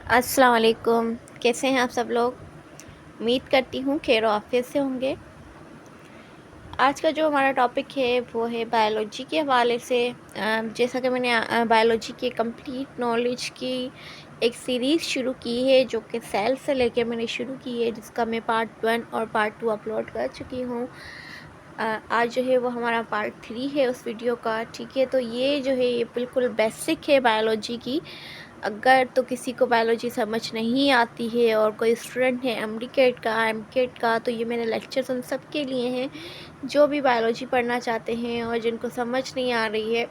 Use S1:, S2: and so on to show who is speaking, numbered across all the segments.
S1: अस्सलाम वालेकुम। कैसे हैं आप सब लोग? उम्मीद करती हूँ खैर आफियत से होंगे। आज का जो हमारा टॉपिक है वो है बायोलॉजी के हवाले से। जैसा कि मैंने बायोलॉजी के कंप्लीट नॉलेज की एक सीरीज़ शुरू की है जो कि सेल से लेकर मैंने शुरू की है, जिसका मैं पार्ट 1 और पार्ट 2 अपलोड कर चुकी हूँ। आज जो है वो हमारा पार्ट 3 है उस वीडियो का। ठीक है, तो ये जो है ये बिल्कुल बेसिक है बायोलॉजी की। अगर तो किसी को बायोलॉजी समझ नहीं आती है और कोई स्टूडेंट है एमकेट का, तो ये मेरे लेक्चर्स उन सब के लिए हैं जो भी बायोलॉजी पढ़ना चाहते हैं और जिनको समझ नहीं आ रही है।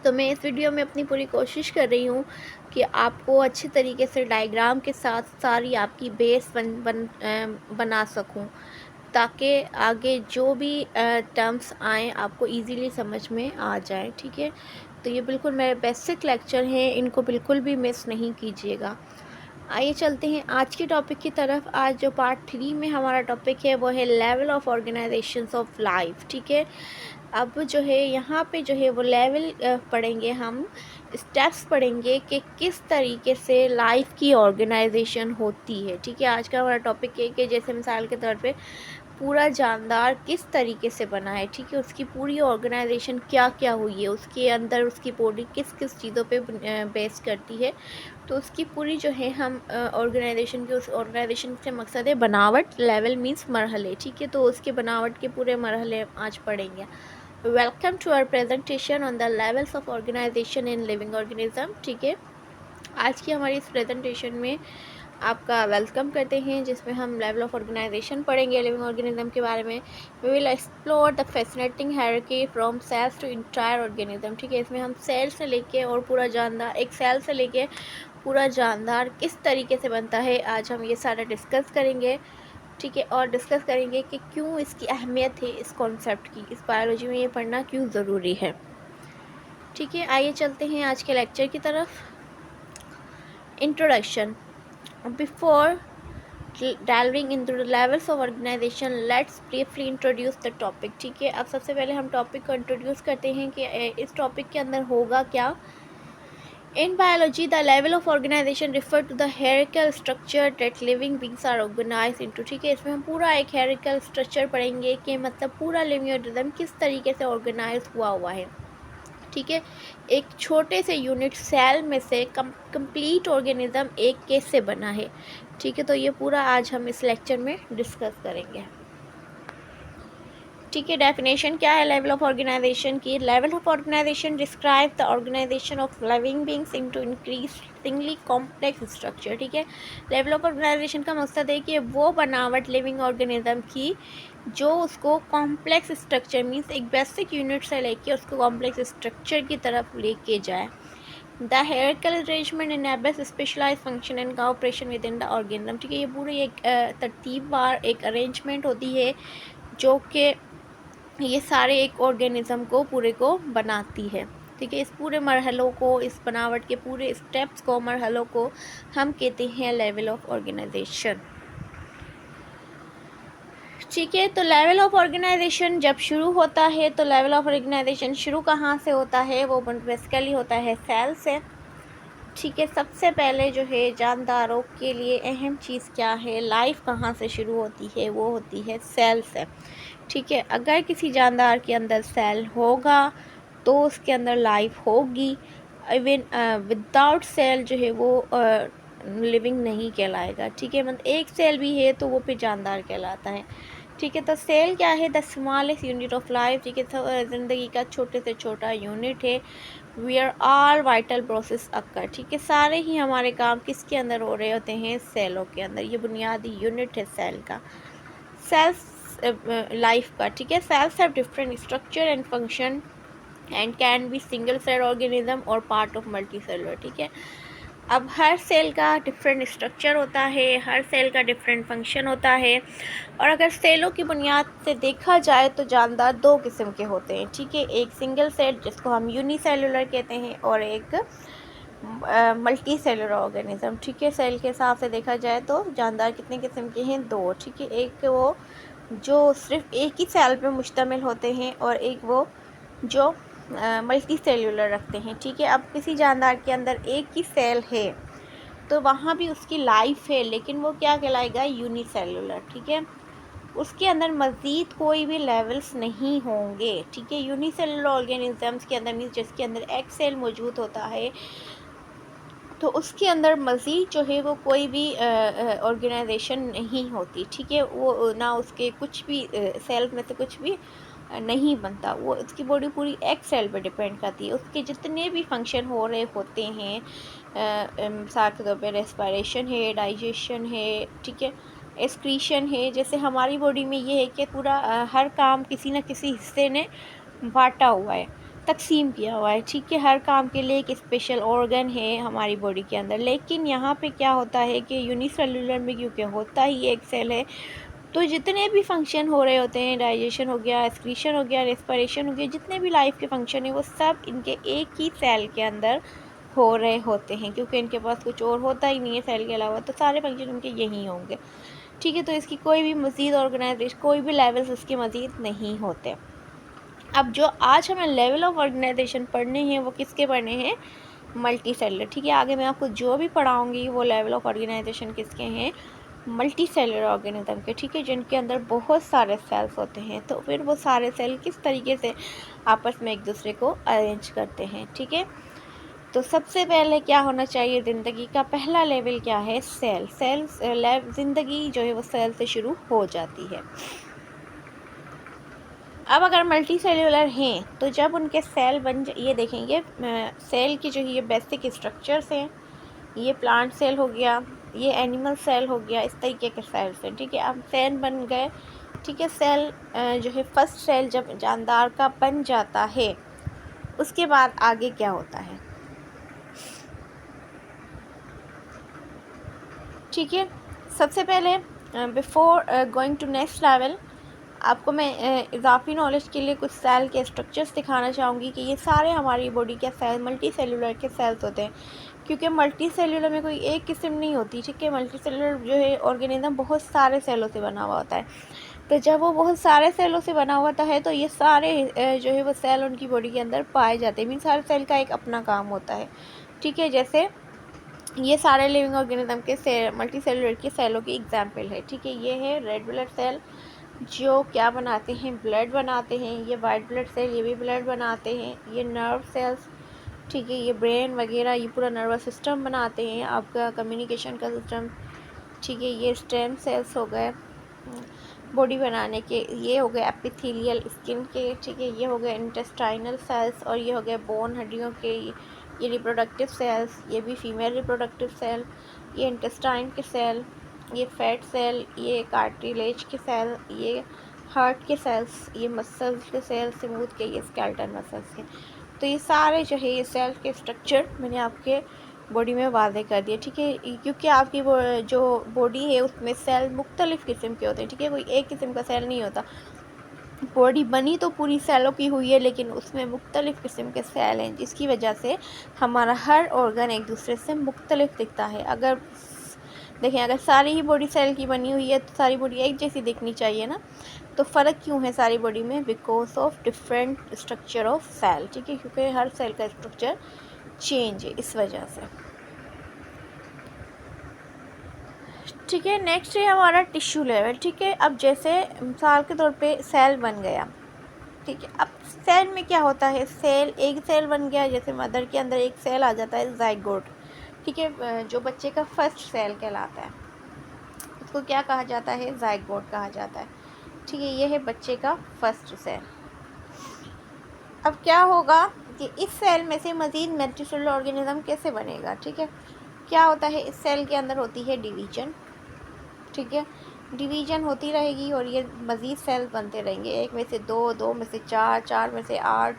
S1: तो मैं इस वीडियो में अपनी पूरी कोशिश कर रही हूँ कि आपको अच्छे तरीके से डायग्राम के साथ सारी आपकी बेस बना सकूँ, ताकि आगे जो भी टर्म्स आएँ आपको इजीली समझ में आ जाए। ठीक है, तो ये बिल्कुल मेरे बेसिक लेक्चर हैं, इनको बिल्कुल भी मिस नहीं कीजिएगा। आइए चलते हैं आज के टॉपिक की तरफ। आज जो पार्ट 3 में हमारा टॉपिक है वो है level of organisations of life. ठीक है, अब जो है यहाँ पे जो है वो लेवल पढ़ेंगे हम, स्टेप्स पढ़ेंगे कि किस तरीके से लाइफ की ऑर्गेनाइजेशन होती है। ठीक है, आज का हमारा टॉपिक है कि जैसे मिसाल के तौर पे पूरा जानदार किस तरीके से बना है। ठीक है, उसकी पूरी ऑर्गेनाइजेशन क्या क्या हुई है, उसके अंदर उसकी बॉडी किस किस चीज़ों पे बेस करती है। तो उसकी पूरी जो है हम ऑर्गेनाइजेशन की, उस ऑर्गेनाइजेशन से मकसद है बनावट, लेवल मीन्स मरहले। ठीक है, तो उसके बनावट के पूरे मरहले आज पढ़ेंगे। Welcome to our presentation on the levels of organisation in living organism. ठीक है, आज की हमारी इस प्रेजेंटेशन में आपका वेलकम करते हैं, जिसमें हम लेवल ऑफ ऑर्गेनाइजेशन पढ़ेंगे लिविंग ऑर्गेनिज्म के बारे में। We will explore the fascinating hierarchy from cells to entire organism. ठीक है, इसमें हम सेल से लेके और पूरा जानदार, एक सेल से लेके पूरा जानदार किस तरीके से बनता है, आज हम ये सारा डिस्कस करेंगे। ठीक है, और डिस्कस करेंगे कि क्यों इसकी अहमियत है, इस कॉन्सेप्ट की, इस बायोलॉजी में ये पढ़ना क्यों ज़रूरी है। ठीक है, आइए चलते हैं आज के लेक्चर की तरफ। Introduction. Before delving into the levels of organization, let's briefly introduce the topic. ठीक है, अब सबसे पहले हम टॉपिक को इंट्रोड्यूस करते हैं कि इस टॉपिक के अंदर होगा क्या। In biology, the level of organization refer to the hierarchical structure that living beings are organized into. ठीक है, इसमें हम पूरा एक hierarchical structure पढ़ेंगे कि मतलब पूरा लिविंग ऑर्गेनिज्म किस तरीके से ऑर्गेनाइज हुआ है। ठीक है, एक छोटे से यूनिट सेल में से कंप्लीट ऑर्गेनिज्म एक कैसे बना है। ठीक है, तो ये पूरा आज हम इस लेक्चर में डिस्कस करेंगे। ठीक है, डेफिनेशन क्या है लेवल ऑफ ऑर्गेनाइजेशन की। Level of organisation describe the organisation of living beings into increasingly complex structure. ठीक है, लेवल ऑफ ऑर्गेनाइजेशन का मकसद है कि वो बनावट लिविंग ऑर्गेनिज्म की जो उसको कॉम्प्लेक्स स्ट्रक्चर मीन्स एक बेसिक यूनिट से लेके उसको कॉम्प्लेक्स स्ट्रक्चर की तरफ लेके जाए। The hierarchical arrangement enables specialised function and cooperation within the organism. ठीक है, ये पूरी एक तरतीबवार एक अरेंजमेंट होती है जो कि ये सारे एक ऑर्गेनिज्म को पूरे को बनाती है। ठीक है, इस पूरे मरहलों को, इस बनावट के पूरे स्टेप्स को, मरहलों को हम कहते हैं लेवल ऑफ ऑर्गेनाइजेशन। ठीक है, तो लेवल ऑफ ऑर्गेनाइजेशन जब शुरू होता है तो लेवल ऑफ ऑर्गेनाइजेशन शुरू कहाँ से होता है, वो बेसिकली होता है सेल से। ठीक है, सबसे पहले जो है जानदारों के लिए अहम चीज़ क्या है, लाइफ कहाँ से शुरू होती है, वो होती है सेल से। ठीक है, अगर किसी जानदार के अंदर सेल होगा तो उसके अंदर लाइफ होगी। इवन विदाउट सेल जो है वो लिविंग नहीं कहलाएगा। ठीक है, मतलब एक सेल भी है तो वो फिर जानदार कहलाता है। ठीक है, तो सेल क्या है, the smallest unit of life. ठीक है, ज़िंदगी का छोटे से छोटा यूनिट है। We are all vital process occur. ठीक है, सारे ही हमारे काम किसके अंदर हो रहे होते हैं, सेलों के अंदर। ये बुनियादी यूनिट है सेल का, सेल्स लाइफ का। ठीक है, cells have different structure and function and can be single cell organism और पार्ट ऑफ मल्टी सेलुलर। ठीक है, अब हर सेल का डिफरेंट स्ट्रक्चर होता है, हर सेल का डिफरेंट फंक्शन होता है। और अगर सेलों की बुनियाद से देखा जाए तो जानदार दो किस्म के होते हैं। ठीक है, एक सिंगल सेल जिसको हम यूनिसेलुलर कहते हैं और एक मल्टी सेलुलर ऑर्गेनिज्म। ठीक है, सेल के हिसाब से देखा जाए तो जानदार कितने किस्म के हैं, दो। ठीक है, एक वो जो सिर्फ एक ही सेल पे मुश्तमिल होते हैं और एक वो जो मल्टी सेलुलर रखते हैं। ठीक है, अब किसी जानदार के अंदर एक ही सेल है तो वहाँ भी उसकी लाइफ है, लेकिन वो क्या कहलाएगा, यूनिसेलुलर। ठीक है, उसके अंदर मज़ीद कोई भी लेवल्स नहीं होंगे। ठीक है, यूनिसेलुलर ऑर्गेनिजम्स के अंदर मीन्स जिसके अंदर एक सेल मौजूद होता है, तो उसके अंदर मज़ीद जो है वो कोई भी ऑर्गेनाइजेशन नहीं होती। ठीक है, वो ना उसके कुछ भी सेल में से कुछ भी नहीं बनता। वो उसकी बॉडी पूरी एक सेल पे डिपेंड करती है। उसके जितने भी फंक्शन हो रहे होते हैं, मिसाल के तौर पे रेस्पिरेशन है, डाइजेशन है, ठीक है, एक्सक्रीशन है। जैसे हमारी बॉडी में ये है कि पूरा हर काम किसी न किसी हिस्से ने बांटा हुआ है, तकसीम किया हुआ है। ठीक है, हर काम के लिए एक स्पेशल ऑर्गन है हमारी बॉडी के अंदर। लेकिन यहाँ पे क्या होता है कि यूनिसेलुलर में क्योंकि होता ही एक सेल है, तो जितने भी फंक्शन हो रहे होते हैं, डाइजेशन हो गया, एक्सक्रीशन हो गया, रेस्पिरेशन हो गया, जितने भी लाइफ के फंक्शन हैं वो सब इनके एक ही सेल के अंदर हो रहे होते हैं, क्योंकि इनके पास कुछ और होता ही नहीं है सेल के अलावा, तो सारे फंक्शन उनके यही होंगे। ठीक है, तो इसकी कोई भी मज़ीद ऑर्गेनाइजेशन, कोई भी लेवल्स इसके मज़ीद नहीं होते। अब जो आज हमें लेवल ऑफ ऑर्गेनाइजेशन पढ़ने हैं वो किसके पढ़ने हैं, मल्टी सेलुलर। ठीक है, आगे मैं आपको जो भी पढ़ाऊँगी वो लेवल ऑफ ऑर्गेनाइजेशन किसके हैं, मल्टी सेलुलर ऑर्गेनिज्म के। ठीक है, जिनके अंदर बहुत सारे सेल्स होते हैं। तो फिर वो सारे सेल किस तरीके से आपस में एक दूसरे को अरेंज करते हैं। ठीक है, तो सबसे पहले क्या होना चाहिए, ज़िंदगी का पहला लेवल क्या है, सेल। ज़िंदगी जो है वो सेल से शुरू हो जाती है। अब अगर मल्टी सेल्यूलर हैं तो जब उनके सेल ये देखेंगे, सेल की जो ये बेसिक स्ट्रक्चर्स हैं, ये प्लांट सेल हो गया, ये एनिमल सेल हो गया, इस तरीके के सेल्स हैं। ठीक है, अब सेल बन गए। ठीक है, सेल जो है फर्स्ट सेल जब जानदार का बन जाता है, उसके बाद आगे क्या होता है। ठीक है, सबसे पहले before going to next level, आपको मैं इजाफी नॉलेज के लिए कुछ सेल के स्ट्रक्चर्स दिखाना चाहूँगी कि ये सारे हमारी बॉडी के सेल मल्टी सेलुलर के सेल्स होते हैं, क्योंकि मल्टी सेलुलर में कोई एक किस्म नहीं होती। ठीक है, मल्टी सेलुलर जो है ऑर्गेनिज्म बहुत सारे सेलों से बना हुआ होता है। तो जब वो बहुत सारे सेलों से बना हुआ होता है तो ये सारे जो है वो सेल उनकी बॉडी के अंदर पाए जाते हैं। मीन्स हर सेल का एक अपना काम होता है। ठीक है, जैसे ये सारे लिविंग ऑर्गेनिज्म के मल्टी सेलुलर के सेलों की एग्जाम्पल है। ठीक है, ये है रेड ब्लड सेल जो क्या बनाते हैं, ब्लड बनाते हैं। ये वाइट ब्लड सेल, ये भी ब्लड बनाते हैं। ये नर्व सेल्स, ठीक है, ये ब्रेन वगैरह, ये पूरा नर्वस सिस्टम बनाते हैं, आपका कम्युनिकेशन का सिस्टम। ठीक है, ये स्टेम सेल्स हो गए बॉडी बनाने के, ये हो गए एपिथेलियल स्किन के। ठीक है, ये हो गए इंटेस्टाइनल सेल्स, और ये हो गए बोन हड्डियों के। ये रिप्रोडक्टिव सेल्स, ये भी फीमेल रिप्रोडक्टिव सेल, ये इंटेस्टाइन के सेल, ये फैट सेल, ये कार्टिलेज के सेल, ये हार्ट के सेल्स, ये मसल्स के सेल स्मूथ के, ये स्केलेटल मसल्स के। तो ये सारे जो है ये सेल के स्ट्रक्चर मैंने आपके बॉडी में वाज़े कर दिया। ठीक है, क्योंकि आपकी जो बॉडी है उसमें सेल मुख्तलिफ़ किस्म के होते हैं। ठीक है, कोई एक किस्म का सेल नहीं होता। बॉडी बनी तो पूरी सेलों की हुई है, लेकिन उसमें मुख्तलिफ़ किस्म के सेल हैं, जिसकी वजह से हमारा हर ऑर्गन एक दूसरे से मुख्तलिफ दिखता है। अगर देखें, अगर सारी ही बॉडी सेल की बनी हुई है तो सारी बॉडी एक जैसी दिखनी चाहिए ना। तो फ़र्क क्यों है सारी बॉडी में, because of different structure of cell. ठीक है, क्योंकि हर सेल का स्ट्रक्चर चेंज है इस वजह से। ठीक है, नेक्स्ट है हमारा टिश्यू लेवल। ठीक है, अब जैसे मिसाल के तौर पे सेल बन गया। ठीक है, अब सेल में क्या होता है, सेल एक सेल बन गया, जैसे मदर के अंदर एक सेल आ जाता है ज़ाइगोट। ठीक है, जो बच्चे का फर्स्ट सेल कहलाता है, उसको क्या कहा जाता है, ज़ाइगोट कहा जाता है। ठीक है, ये है बच्चे का फर्स्ट सेल। अब क्या होगा कि इस सेल में से मज़ीद मल्टीसेलुलर ऑर्गेनिज्म कैसे बनेगा। ठीक है, क्या होता है, इस सेल के अंदर होती है डिवीजन। ठीक है, डिवीजन होती रहेगी और ये मज़ीद सेल बनते रहेंगे, एक में से दो, दो में से चार, चार में से आठ,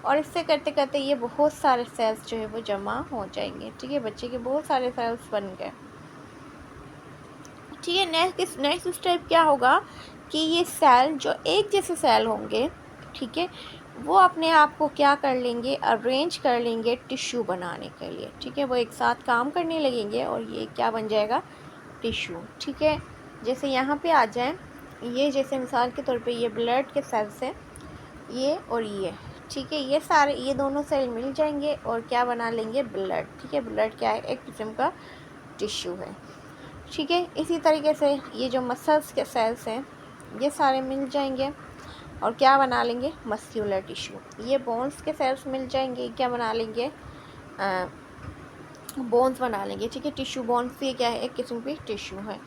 S1: और इससे करते करते ये बहुत सारे सेल्स जो है वो जमा हो जाएंगे। ठीक है, बच्चे के बहुत सारे सेल्स बन गए। ठीक है, नेक्स्ट स्टेप क्या होगा कि ये सेल जो एक जैसे सेल होंगे, ठीक है, वो अपने आप को क्या कर लेंगे, अरेंज कर लेंगे टिश्यू बनाने के लिए। ठीक है, वो एक साथ काम करने लगेंगे और ये क्या बन जाएगा, टिश्यू। ठीक है, जैसे यहाँ पे आ जाएं, ये जैसे मिसाल के तौर पे ये ब्लड के सेल्स हैं, ये और ये। ठीक है, ये सारे ये दोनों सेल मिल जाएंगे और क्या बना लेंगे, ब्लड। ठीक है, ब्लड क्या है, एक किस्म का टिश्यू है, ठीक है। इसी तरीके से ये जो मसल्स के सेल्स हैं ये सारे मिल जाएंगे और क्या बना लेंगे, मस्क्यूलर टिश्यू। ये बोन्स के सेल्स मिल जाएंगे, क्या बना लेंगे, बोन्स बना लेंगे, ठीक है। टिश्यू बोन्स ये क्या है, एक किस्म की टिश्यू है,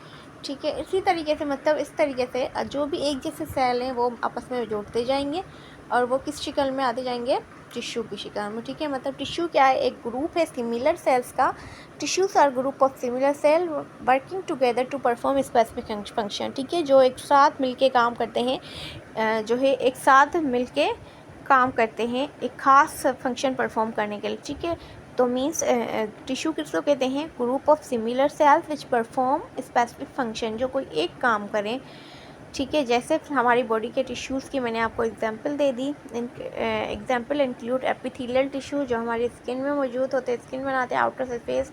S1: ठीक है। इसी तरीके से मतलब इस तरीके से जो भी एक जैसे सेल हैं वो आपस में जोड़ते जाएंगे और वो किस शक्ल में आते जाएंगे, टिश्यू की शक्ल में, ठीक है। मतलब टिश्यू क्या है, एक ग्रुप है सिमिलर सेल्स का। Tissues are group of similar cell working together to perform specific function, ठीक है, जो एक साथ मिलके काम करते हैं, जो है एक साथ मिलके काम करते हैं एक ख़ास फंक्शन परफॉर्म करने के लिए, ठीक है। तो मीन्स टिश्यू किसको कहते हैं, group of similar cells which perform specific function, जो कोई एक काम करें, ठीक है। जैसे हमारी बॉडी के टिश्यूज़ की मैंने आपको एग्जांपल दे दी। एग्जांपल इंक्लूड एपिथेलियल टिश्यू जो हमारी स्किन में मौजूद होते हैं, स्किन बनाते हैं, आउटर सरफेस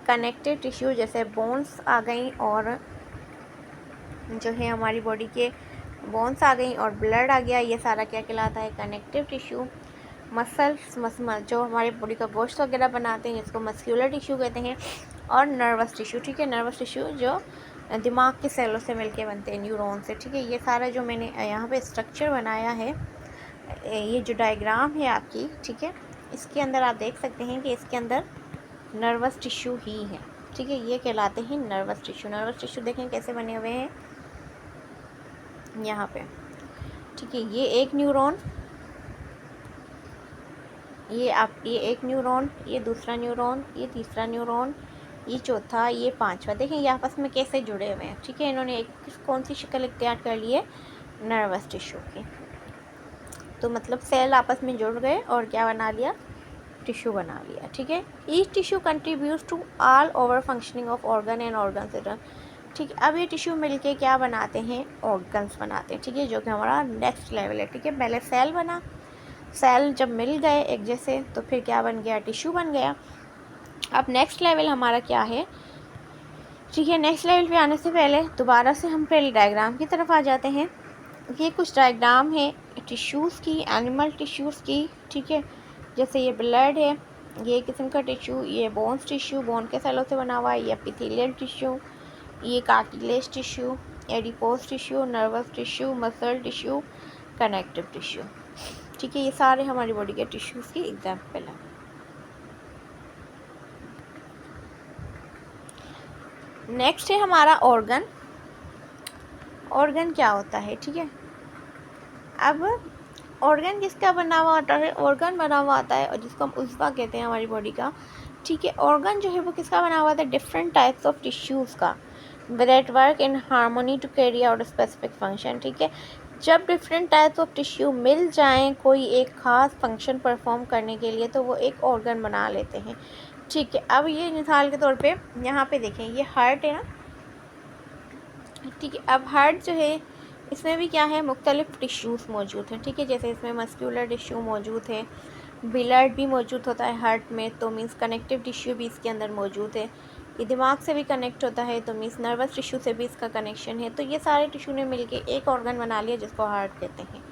S1: कनेक्टिव टिश्यू जैसे बोन्स आ गई और जो है हमारी बॉडी के बोन्स आ गई और ब्लड आ गया, ये सारा क्या कहलाता है, कनेक्टिव टिश्यू। मसल्स जो हमारी बॉडी का गोश्त वगैरह बनाते हैं जिसको मस्क्यूलर टिश्यू कहते हैं, और नर्वस टिश्यू, ठीक है। नर्वस टिश्यू जो दिमाग के सेलों से मिलके बनते हैं, न्यूरॉन से, ठीक है। ये सारा जो मैंने यहाँ पे स्ट्रक्चर बनाया है, ये जो डायग्राम है आपकी, ठीक है, इसके अंदर आप देख सकते हैं कि इसके अंदर नर्वस टिश्यू ही है, ठीक है। ये कहलाते हैं नर्वस टिश्यू। नर्वस टिश्यू देखें कैसे बने हुए हैं यहाँ पे, ठीक है। ये एक न्यूरॉन, ये एक न्यूरॉन, ये दूसरा न्यूरॉन, ये तीसरा न्यूरॉन, ये चौथा, ये पांचवा। देखें ये आपस में कैसे जुड़े हुए हैं, ठीक है। इन्होंने एक कौन सी शक्ल इख्तियार कर ली है, नर्वस टिश्यू की। तो मतलब सेल आपस में जुड़ गए और क्या बना लिया, टिश्यू बना लिया, ठीक है। Each tissue contributes to overall functioning of organ and organ system, ठीक है। अब ये टिश्यू मिलके क्या बनाते हैं, ऑर्गन्स बनाते हैं, ठीक है, जो कि हमारा नेक्स्ट लेवल है, ठीक है। पहले सेल बना, सेल जब मिल गए एक जैसे तो फिर क्या बन गया, टिश्यू बन गया। अब नेक्स्ट लेवल हमारा क्या है, ठीक है। नेक्स्ट लेवल पे आने से पहले दोबारा से हम पहले डायग्राम की तरफ आ जाते हैं। ये कुछ डायग्राम है टिश्यूज़ की, एनिमल टिश्यूज़ की, ठीक है। जैसे ये ब्लड है, ये किस्म का टिश्यू, ये बोन्स टिश्यू, बोन के सेलों से बना हुआ है, ये एपिथेलियल टिश्यू, ये cartilage tissue, adipose tissue, nervous tissue, muscle tissue, connective tissue, ठीक है। ये सारे हमारी बॉडी के टिश्यूज़ की एग्जाम्पल हैं। नेक्स्ट है हमारा ऑर्गन। ऑर्गन क्या होता है, ठीक है। अब ऑर्गन किसका बना हुआ आता है, ऑर्गन बना हुआ आता है और जिसको हम उज़्वा कहते हैं हमारी बॉडी का, ठीक है। ऑर्गन जो है वो किसका बना हुआ था, डिफरेंट टाइप्स ऑफ टिश्यूज़ का, that work in harmony to carry out specific function, ठीक है। जब डिफरेंट टाइप्स ऑफ टिश्यू मिल जाएं कोई एक ख़ास फंक्शन परफॉर्म करने के लिए तो वो एक ऑर्गन बना लेते हैं, ठीक है। अब ये मिसाल के तौर पे यहाँ पे देखें, ये हार्ट है ना, ठीक है। अब हार्ट जो है इसमें भी क्या है, मुख्तलिफ़ टिश्यूज़ मौजूद हैं, ठीक है। जैसे इसमें मस्क्यूलर टिश्यू मौजूद है, ब्लड भी मौजूद होता है हार्ट में, तो मीन्स कनेक्टिव टिश्यू भी इसके अंदर मौजूद है। ये दिमाग से भी कनेक्ट होता है तो मीन्स नर्वस टिश्यू से भी इसका कनेक्शन है। तो ये सारे टिश्यू ने मिलके एक ऑर्गन बना लिया जिसको हार्ट कहते हैं,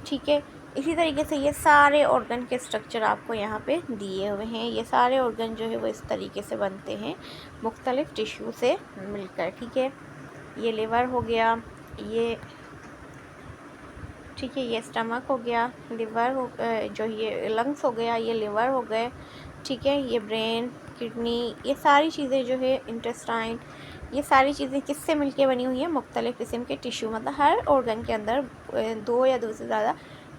S1: ठीक है। इसी तरीके से ये सारे ऑर्गन के स्ट्रक्चर आपको यहाँ पे दिए हुए हैं। ये सारे ऑर्गन जो है वो इस तरीके से बनते हैं मुख्तलिफ़ टिश्यू से मिलकर, ठीक है। ये लिवर हो गया, ये ठीक है, ये स्टमक हो गया, लिवर हो, जो ये लंग्स हो गया, ये लिवर हो गए, ठीक है। ये ब्रेन, किडनी, ये सारी चीज़ें जो है, इंटेस्टाइन, ये सारी चीज़ें किससे मिलके बनी हुई है, मुख्तलिफ़ किस्म के टिश्यू। मतलब हर ऑर्गन के अंदर 2 या 2 से ज़्यादा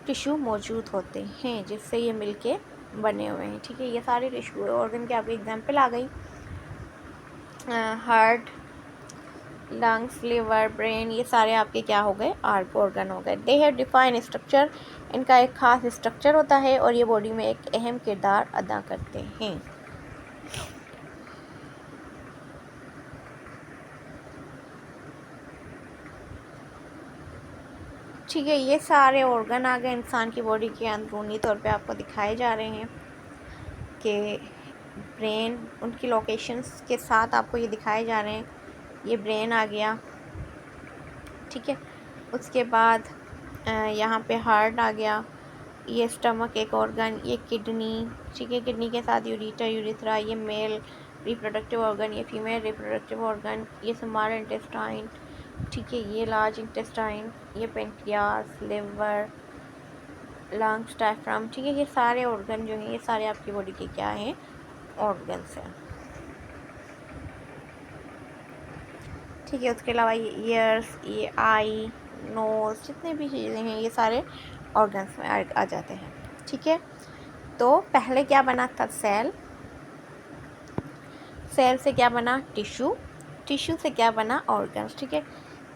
S1: टिश्यू मौजूद होते हैं जिससे ये मिलके बने हुए हैं, ठीक है। ये सारे टिश्यू ऑर्गन के आपकी एग्जांपल आ गई, हार्ट, लंग्स, लिवर, ब्रेन, ये सारे आपके क्या हो गए, ऑर्गन हो गए। दे हैव डिफाइन स्ट्रक्चर, इनका एक ख़ास स्ट्रक्चर होता है और ये बॉडी में एक अहम किरदार अदा करते हैं। ठीक है, ये सारे ऑर्गन आ गए इंसान की बॉडी के अंदरूनी तौर पे आपको दिखाए जा रहे हैं कि ब्रेन, उनकी लोकेशंस के साथ आपको ये दिखाए जा रहे हैं। ये ब्रेन आ गया, ठीक है। उसके बाद यहाँ पे हार्ट आ गया, ये स्टमक एक ऑर्गन, ये किडनी, ठीक है, किडनी के साथ यूरेटर, यूरेथ्रा, ये मेल रिप्रोडक्टिव ऑर्गन, ये फीमेल रिप्रोडक्टिव ऑर्गन, ये स्मॉल इंटेस्टाइन, ठीक है, ये लार्ज इंटेस्टाइन, ये पेनक्रियास, लिवर, लंग्स, डायफ्राम, ठीक है, ये सारे ऑर्गन जो हैं ये सारे आपकी बॉडी के क्या हैं, ऑर्गन्स हैं। ठीक है, उसके अलावा ये ईयर्स, ये आई, नोज, जितने भी चीज़ें हैं ये सारे ऑर्गन्स में आ जाते हैं। ठीक है, तो पहले क्या बना था, सेल, सेल से क्या बना, टिश्यू, टिश्यू से क्या बना, ऑर्गन्स। ठीक है,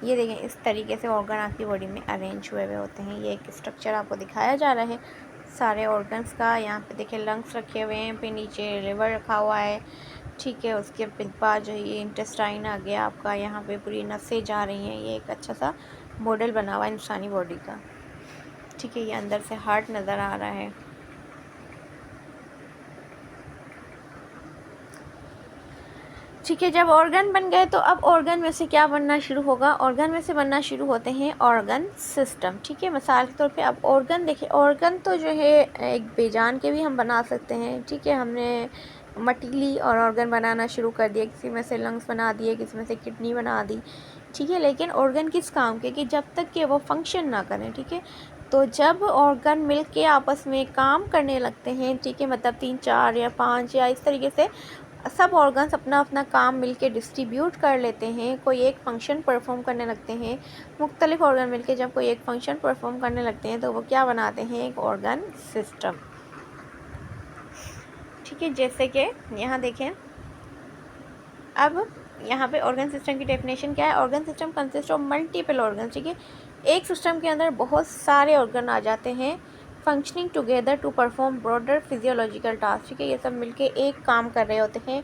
S1: ये देखें इस तरीके से ऑर्गन आपकी बॉडी में अरेंज हुए होते हैं। ये एक स्ट्रक्चर आपको दिखाया जा रहा है सारे ऑर्गन्स का। यहाँ पे देखिए लंग्स रखे हुए हैं, फिर नीचे लिवर रखा हुआ है। ठीक है, उसके बाद जो ये इंटेस्टाइन आ गया आपका, यहाँ पे पूरी नसें जा रही हैं। ये एक अच्छा सा मॉडल बना हुआ है इंसानी बॉडी का। ठीक है, ये अंदर से हार्ट नज़र आ रहा है। ठीक है, जब ऑर्गन बन गए तो अब ऑर्गन में से क्या बनना शुरू होगा, ऑर्गन में से बनना शुरू होते हैं ऑर्गन सिस्टम। ठीक है, मिसाल के तौर पे अब ऑर्गन देखिए, ऑर्गन तो जो है एक बेजान के भी हम बना सकते हैं। ठीक है, हमने मटीली और ऑर्गन बनाना शुरू कर दिया, किसी में से लंग्स बना दिए, किसी में से किडनी बना दी। ठीक है, लेकिन ऑर्गन किस काम के, कि जब तक कि वो फंक्शन ना करें। ठीक है, तो जब ऑर्गन मिल के आपस में काम करने लगते हैं, ठीक है, मतलब 3, 4 या 5 या इस तरीके से सब ऑर्गन्स अपना अपना काम मिलके डिस्ट्रीब्यूट कर लेते हैं, कोई एक फंक्शन परफॉर्म करने लगते हैं। मुख्तलिफ ऑर्गन मिलके जब कोई एक फंक्शन परफॉर्म करने लगते हैं तो वो क्या बनाते हैं, एक ऑर्गन सिस्टम। ठीक है, जैसे कि यहाँ देखें, अब यहाँ पे ऑर्गन सिस्टम की डेफिनेशन क्या है, organ system consist of multiple organ. ठीक है, एक सिस्टम के अंदर बहुत सारे ऑर्गन आ जाते हैं, functioning together to perform broader physiological task. ठीक है, ये सब मिलके एक काम कर रहे होते हैं।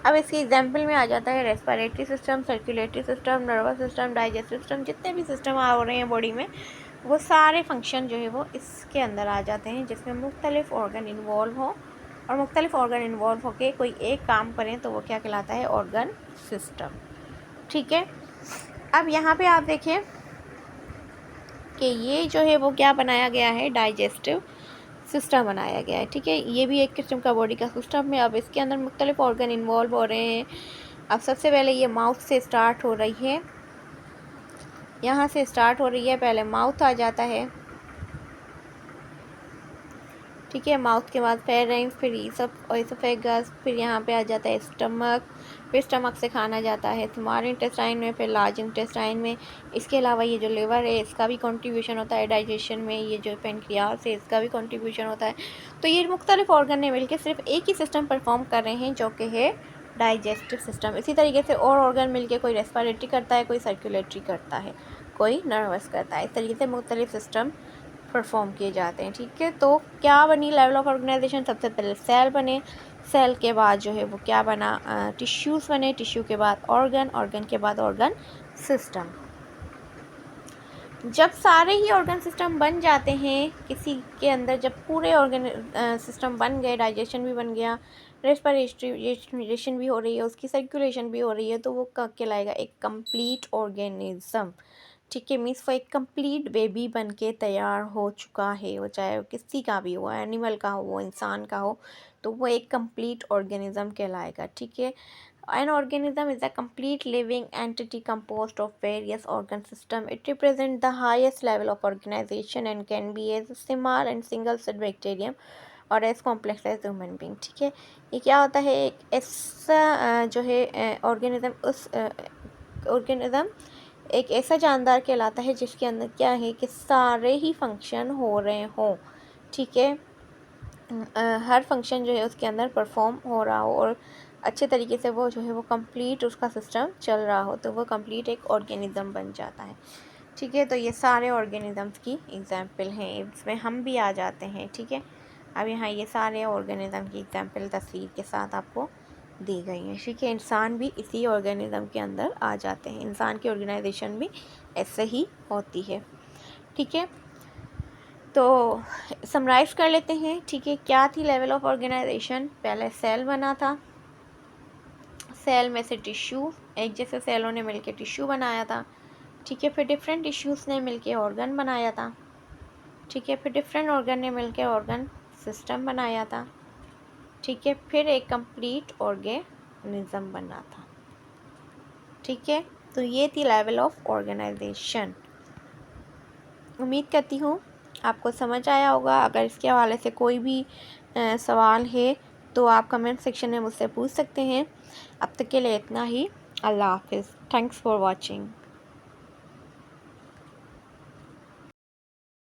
S1: अब इसकी एग्जांपल में आ जाता है respiratory system, circulatory system, nervous system, digestive system, जितने भी सिस्टम आ रहे हैं बॉडी में, वो सारे फंक्शन जो है वो इसके अंदर आ जाते हैं, जिसमें मुख्तलिफ ऑर्गन इन्वॉल्व हों और मुख्तलिफ ऑर्गन इन्वॉल्व होकर कोई एक काम करें तो वो क्या कहलाता है, ऑर्गन सिस्टम। ठीक है, अब यहाँ पे आप देखें कि ये जो है वो क्या बनाया गया है, डाइजेस्टिव सिस्टम बनाया गया है। ठीक है, ये भी एक किस्म का बॉडी का सिस्टम है। अब इसके अंदर मुख्तलिफ ऑर्गन इन्वॉल्व हो रहे हैं। अब सबसे पहले ये माउथ से स्टार्ट हो रही है, यहाँ से स्टार्ट हो रही है, पहले माउथ आ जाता है। ठीक है, माउथ के बाद फेरेंक्स, फिर इसोफेगस, फिर यहाँ पे आ जाता है स्टमक, फिर स्टमक से खाना जाता है स्मॉल इंटेस्टाइन में, फिर लार्ज इंटेस्टाइन में। इसके अलावा ये जो लिवर है इसका भी कंट्रीब्यूशन होता है डाइजेशन में, ये जो पेनक्रियास है इसका भी कंट्रीब्यूशन होता है। तो ये मुख्तलिफ ऑर्गन ने मिलकर सिर्फ एक ही सिस्टम परफॉर्म कर रहे हैं जो कि है डाइजेस्टिव सिस्टम। इसी तरीके से और ऑर्गन मिलके कोई रेस्पिरेटरी करता है, कोई सर्कुलेटरी करता है, कोई नर्वस करता है। इस तरीके से मुख्तलिफ सिस्टम परफॉर्म किए जाते हैं। ठीक है, तो क्या बनी लेवल ऑफ ऑर्गेनाइजेशन, सबसे पहले सेल बने, सेल के बाद जो है वो क्या बना, टिश्यूज़ बने, टिश्यू के बाद ऑर्गन, ऑर्गन के बाद ऑर्गन सिस्टम। जब सारे ही ऑर्गन सिस्टम बन जाते हैं किसी के अंदर, जब पूरे ऑर्गन सिस्टम बन गए, डाइजेशन भी बन गया, रेस्पिरेशन भी हो रही है, उसकी सर्कुलेशन भी हो रही है, तो वो कहलाएगा एक कंप्लीट ऑर्गेनिज्म। ठीक है, मीन्स वो एक कंप्लीट बेबी बन के तैयार हो चुका है। वो चाहे वो किसी का भी हो, एनिमल का हो, वो इंसान का हो, तो वो एक कंप्लीट ऑर्गेनिज्म कहलाएगा। ठीक है, an organism is a complete living entity composed of various organ system. It represents the highest level of organization and can be as small and single cell bacterium और as complex as human being. ठीक है, ये क्या होता है, एक ऐसा जो है ऑर्गेनिज्म, उस ऑर्गेनिज्म एक ऐसा जानदार कहलाता है जिसके अंदर क्या है कि सारे ही फंक्शन हो रहे हों। ठीक है, हर फंक्शन जो है उसके अंदर परफॉर्म हो रहा हो और अच्छे तरीके से वो जो है वो कंप्लीट उसका सिस्टम चल रहा हो, तो वो कंप्लीट एक ऑर्गेनिज्म बन जाता है। ठीक है, तो ये सारे ऑर्गेनिजम्स की एग्जांपल हैं, इसमें हम भी आ जाते हैं। ठीक है, अब यहाँ ये सारे ऑर्गेनिज्म की एग्जांपल तस्वीर के साथ आपको दी गई हैं। ठीक है, इंसान भी इसी ऑर्गेनिज्म के अंदर आ जाते हैं, इंसान की ऑर्गेनाइजेशन भी ऐसे ही होती है। ठीक है, तो समराइज़ कर लेते हैं। ठीक है, क्या थी लेवल ऑफ ऑर्गेनाइजेशन, पहले सेल बना था, सेल में से टिश्यू, एक जैसे सेलों ने मिलकर टिश्यू बनाया था। ठीक है, फिर डिफरेंट टिश्यूज़ ने मिलकर ऑर्गन बनाया था। ठीक है, फिर डिफरेंट ऑर्गन ने मिलकर ऑर्गन सिस्टम बनाया था। ठीक है, फिर एक कंप्लीट ऑर्गेनिज्म ऑर्गेनिज्म बनना था। ठीक है, तो ये थी लेवल ऑफ ऑर्गेनाइजेशन। उम्मीद करती हूँ आपको समझ आया होगा। अगर इसके हवाले से कोई भी सवाल है तो आप कमेंट सेक्शन में मुझसे पूछ सकते हैं। अब तक के लिए इतना ही। अल्लाह हाफिज़। Thanks for watching.